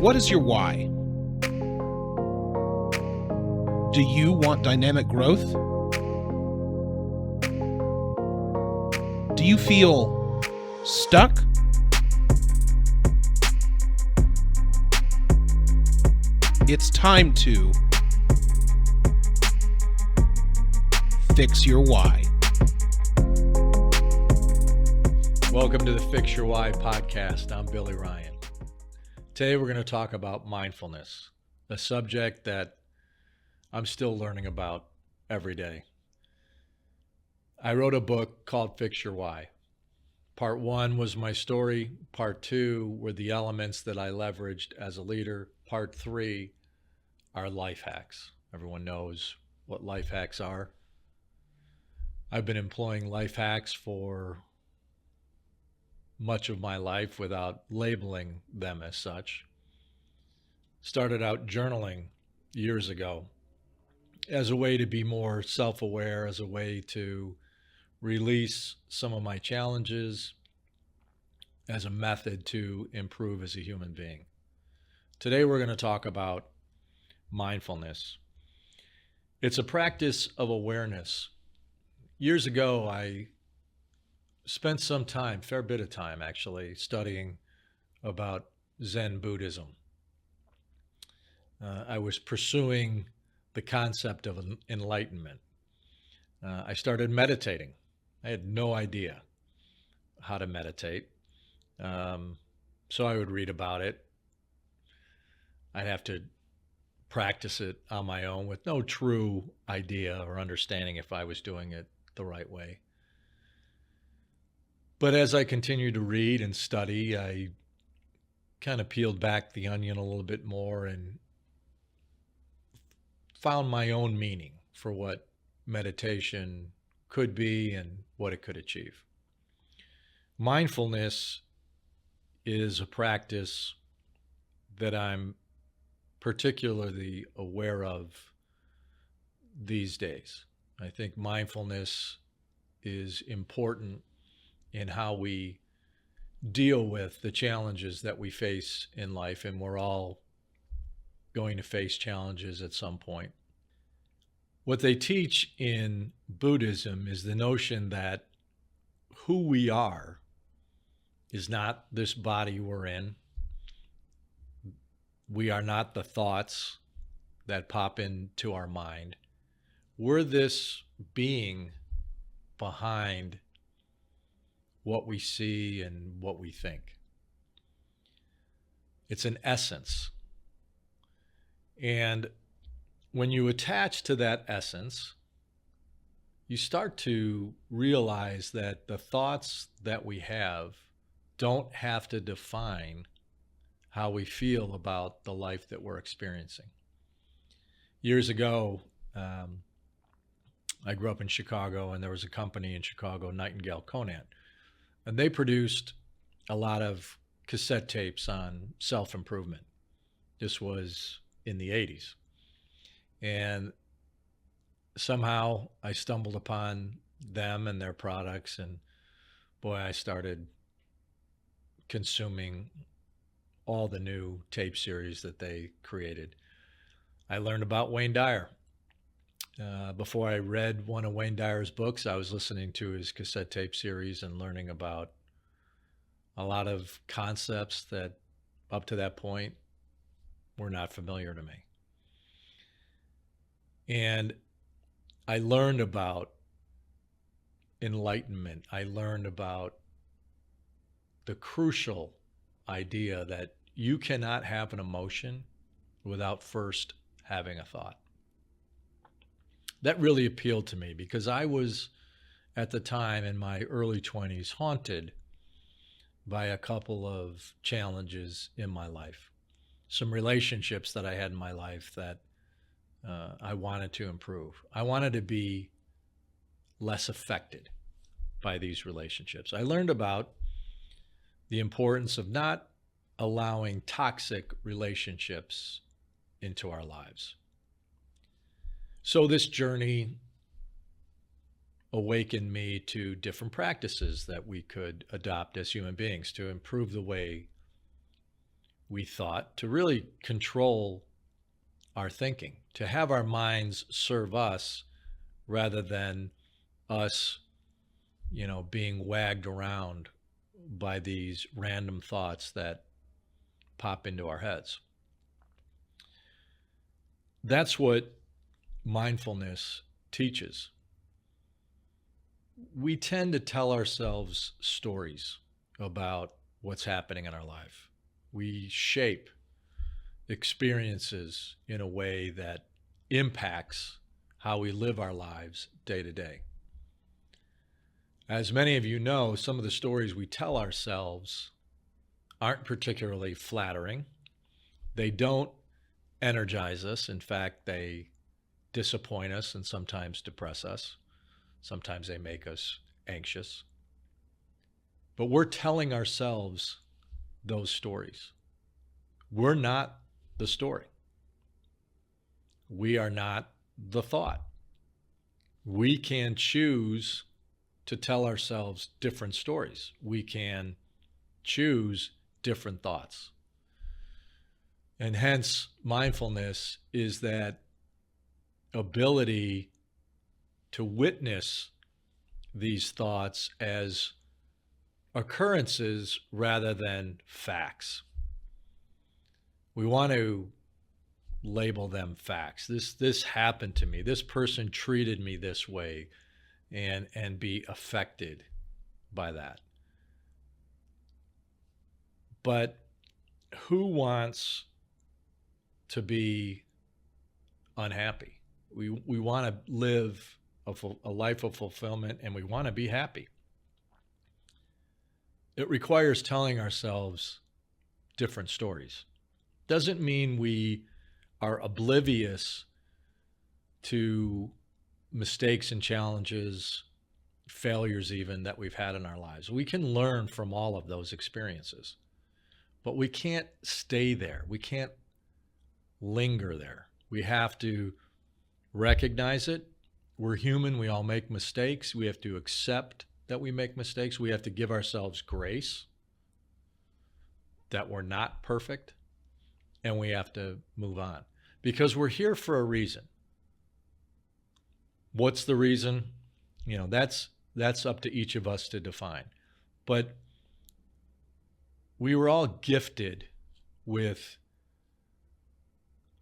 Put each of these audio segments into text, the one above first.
What is your why? Do you want dynamic growth? Do you feel stuck? It's time to fix your why. Welcome to the Fix Your Why podcast. I'm Billy Ryan. Today we're going to talk about mindfulness, a subject that I'm still learning about every day. I wrote a book called Fix Your Why. Part 1 was my story. Part 2 were the elements that I leveraged as a leader. Part 3 are life hacks. Everyone knows what life hacks are. I've been employing life hacks for much of my life without labeling them as such. Started out journaling years ago as a way to be more self-aware, as a way to release some of my challenges, as a method to improve as a human being. Today we're going to talk about mindfulness. It's a practice of awareness. Years ago, I spent some time, fair bit of time actually, studying about Zen Buddhism. I was pursuing the concept of enlightenment. I started meditating. I had no idea how to meditate. So I would read about it. I'd have to practice it on my own with no true idea or understanding if I was doing it the right way. But as I continued to read and study, I kind of peeled back the onion a little bit more and found my own meaning for what meditation could be and what it could achieve. Mindfulness is a practice that I'm particularly aware of these days. I think mindfulness is important in how we deal with the challenges that we face in life, and we're all going to face challenges at some point. What they teach in Buddhism is the notion that who we are is not this body we're in. We are not the thoughts that pop into our mind. We're this being behind what we see and what we think. It's an essence. And when you attach to that essence, you start to realize that the thoughts that we have don't have to define how we feel about the life that we're experiencing. Years ago, I grew up in Chicago, and there was a company in Chicago, Nightingale Conant, and they produced a lot of cassette tapes on self-improvement. This was in the 80s. And somehow I stumbled upon them and their products, and boy, I started consuming all the new tape series that they created. I learned about Wayne Dyer. Before I read one of Wayne Dyer's books, I was listening to his cassette tape series and learning about a lot of concepts that up to that point were not familiar to me. And I learned about enlightenment. I learned about the crucial idea that you cannot have an emotion without first having a thought. That really appealed to me because I was, at the time in my early 20s, haunted by a couple of challenges in my life. Some relationships that I had in my life that I wanted to improve. I wanted to be less affected by these relationships. I learned about the importance of not allowing toxic relationships into our lives. So this journey awakened me to different practices that we could adopt as human beings to improve the way we thought, to really control our thinking, to have our minds serve us rather than us, being wagged around by these random thoughts that pop into our heads. That's what mindfulness teaches. We tend to tell ourselves stories about what's happening in our life. We shape experiences in a way that impacts how we live our lives day to day. As many of you know, some of the stories we tell ourselves aren't particularly flattering. They don't energize us. In fact, they disappoint us and sometimes depress us. Sometimes they make us anxious. But we're telling ourselves those stories. We're not the story. We are not the thought. We can choose to tell ourselves different stories. We can choose different thoughts. And hence, mindfulness is that ability to witness these thoughts as occurrences rather than facts. We want to label them facts. This happened to me. This person treated me this way, and be affected by that. But who wants to be unhappy? We want to live a life of fulfillment, and we want to be happy. It requires telling ourselves different stories. Doesn't mean we are oblivious to mistakes and challenges, failures even, that we've had in our lives. We can learn from all of those experiences, but we can't stay there. We can't linger there. We have to recognize it. We're human. We all make mistakes. We have to accept that we make mistakes. We have to give ourselves grace that we're not perfect, and we have to move on because we're here for a reason. What's the reason? That's up to each of us to define. But we were all gifted with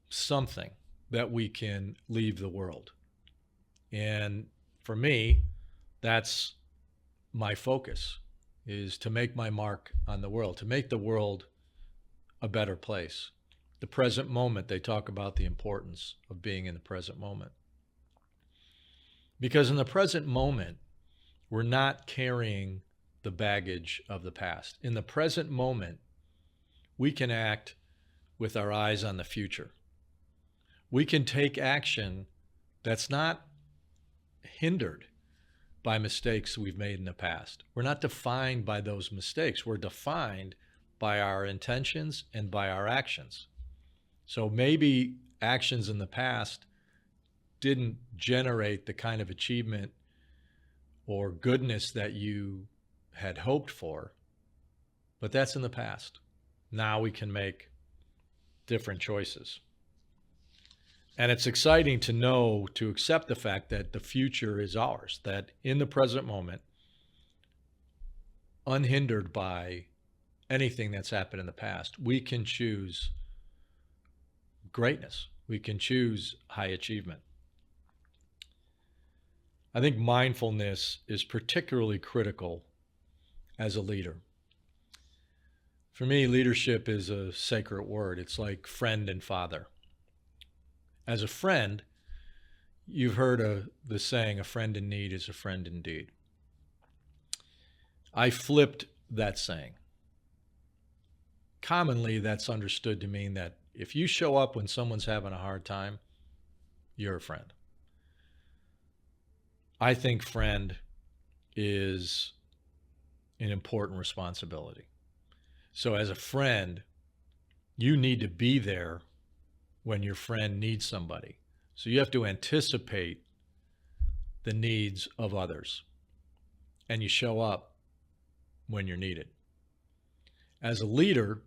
something that we can leave the world. And for me, that's my focus, is to make my mark on the world, to make the world a better place. The present moment, they talk about the importance of being in the present moment. Because in the present moment, we're not carrying the baggage of the past. In the present moment, we can act with our eyes on the future. We can take action that's not hindered by mistakes we've made in the past. We're not defined by those mistakes. We're defined by our intentions and by our actions. So maybe actions in the past didn't generate the kind of achievement or goodness that you had hoped for, but that's in the past. Now we can make different choices. And it's exciting to know, to accept the fact that the future is ours, that in the present moment, unhindered by anything that's happened in the past, we can choose greatness. We can choose high achievement. I think mindfulness is particularly critical as a leader. For me, leadership is a sacred word. It's like friend and father. As a friend, you've heard the saying, a friend in need is a friend indeed. I flipped that saying. Commonly, that's understood to mean that if you show up when someone's having a hard time, you're a friend. I think friend is an important responsibility. So as a friend, you need to be there when your friend needs somebody. So you have to anticipate the needs of others, and you show up when you're needed. As a leader,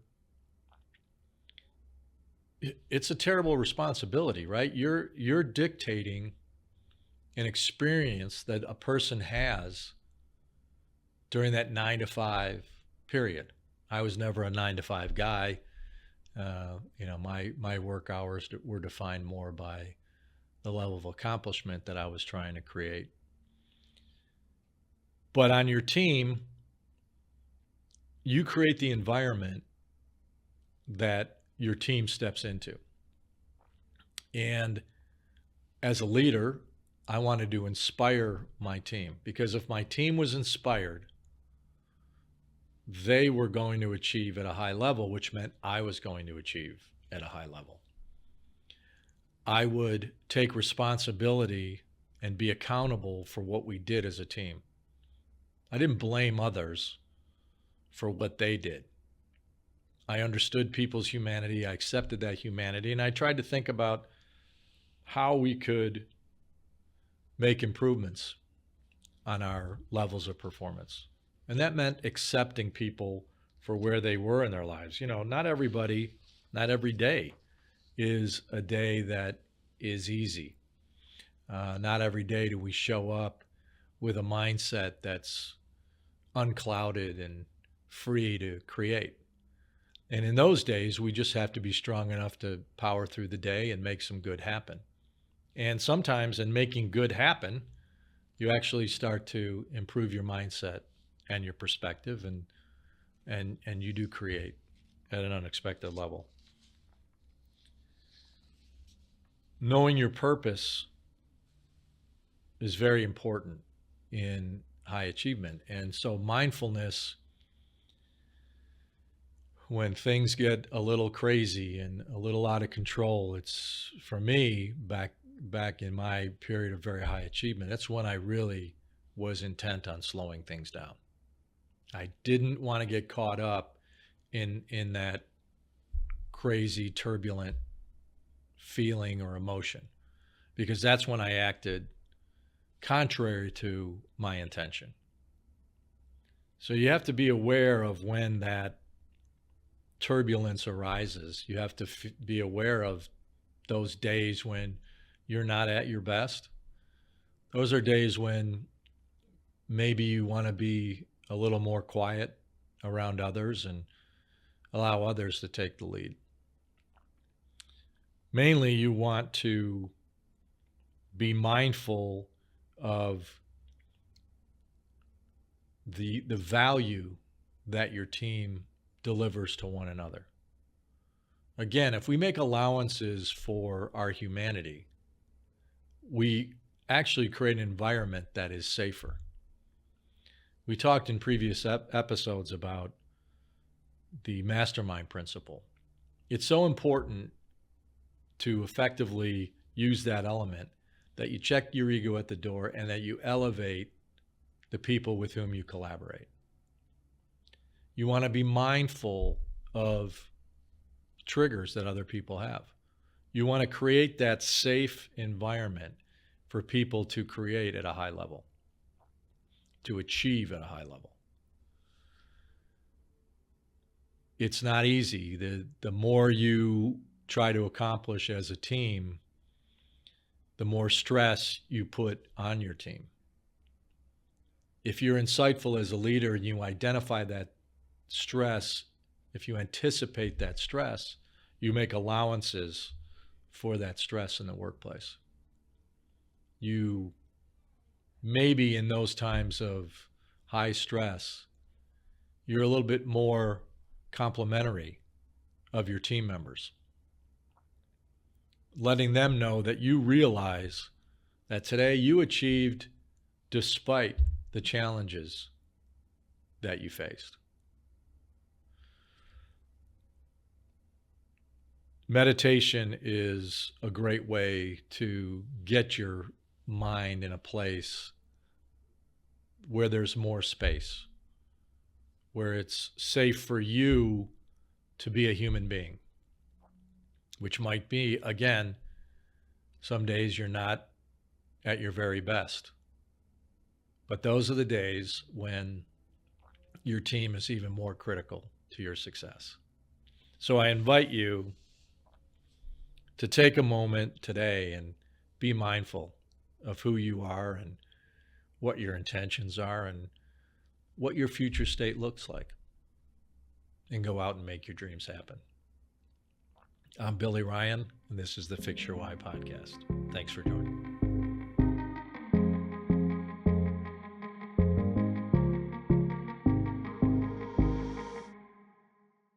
it's a terrible responsibility, right? You're dictating an experience that a person has during that 9 to 5 period. I was never a 9 to 5 guy. My work hours were defined more by the level of accomplishment that I was trying to create. But on your team, you create the environment that your team steps into. And as a leader, I wanted to inspire my team, because if my team was inspired, they were going to achieve at a high level, which meant I was going to achieve at a high level. I would take responsibility and be accountable for what we did as a team. I didn't blame others for what they did. I understood people's humanity. I accepted that humanity, and I tried to think about how we could make improvements on our levels of performance. And that meant accepting people for where they were in their lives. Not everybody, not every day is a day that is easy. Not every day do we show up with a mindset that's unclouded and free to create. And in those days, we just have to be strong enough to power through the day and make some good happen. And sometimes in making good happen, you actually start to improve your mindset and your perspective, and you do create at an unexpected level. Knowing your purpose is very important in high achievement. And so mindfulness, when things get a little crazy and a little out of control, it's, for me, back in my period of very high achievement, that's when I really was intent on slowing things down. I didn't want to get caught up in that crazy, turbulent feeling or emotion, because that's when I acted contrary to my intention. So you have to be aware of when that turbulence arises. You have to be aware of those days when you're not at your best. Those are days when maybe you want to be a little more quiet around others and allow others to take the lead. Mainly, you want to be mindful of the value that your team delivers to one another. Again, if we make allowances for our humanity, we actually create an environment that is safer. We talked in previous episodes about the mastermind principle. It's so important to effectively use that element that you check your ego at the door and that you elevate the people with whom you collaborate. You want to be mindful of triggers that other people have. You want to create that safe environment for people to create at a high level, to achieve at a high level. It's not easy. The more you try to accomplish as a team, the more stress you put on your team. If you're insightful as a leader and you identify that stress, if you anticipate that stress, you make allowances for that stress in the workplace. You maybe in those times of high stress, you're a little bit more complimentary of your team members, letting them know that you realize that today you achieved despite the challenges that you faced. Meditation is a great way to get your mind in a place where there's more space, where it's safe for you to be a human being, which might be, again, some days you're not at your very best. But those are the days when your team is even more critical to your success. So I invite you to take a moment today and be mindful of who you are and what your intentions are and what your future state looks like, and go out and make your dreams happen. I'm Billy Ryan, and this is the Fix Your Why podcast. Thanks for joining.